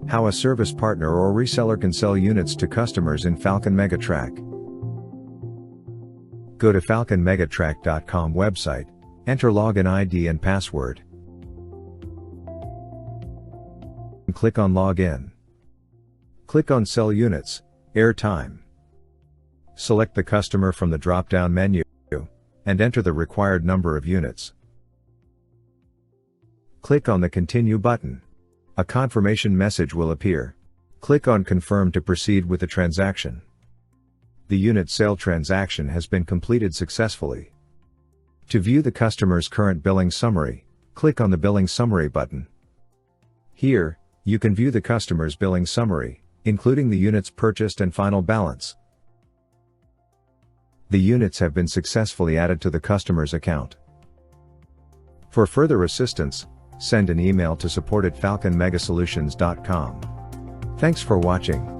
How a service partner or reseller can sell units to customers in Falcon Mega Track. Go to falconmegatrack.com website, enter login ID and password. Click on Login. Click on Sell Units, Airtime. Select the customer from the drop-down menu, and enter the required number of units. Click on the Continue button. A confirmation message will appear. Click on Confirm to proceed with the transaction. The unit sale transaction has been completed successfully. To view the customer's current billing summary, click on the Billing Summary button. Here, you can view the customer's billing summary, including the units purchased and final balance. The units have been successfully added to the customer's account. For further assistance, send an email to support@falconmegasolutions.com. Thanks for watching.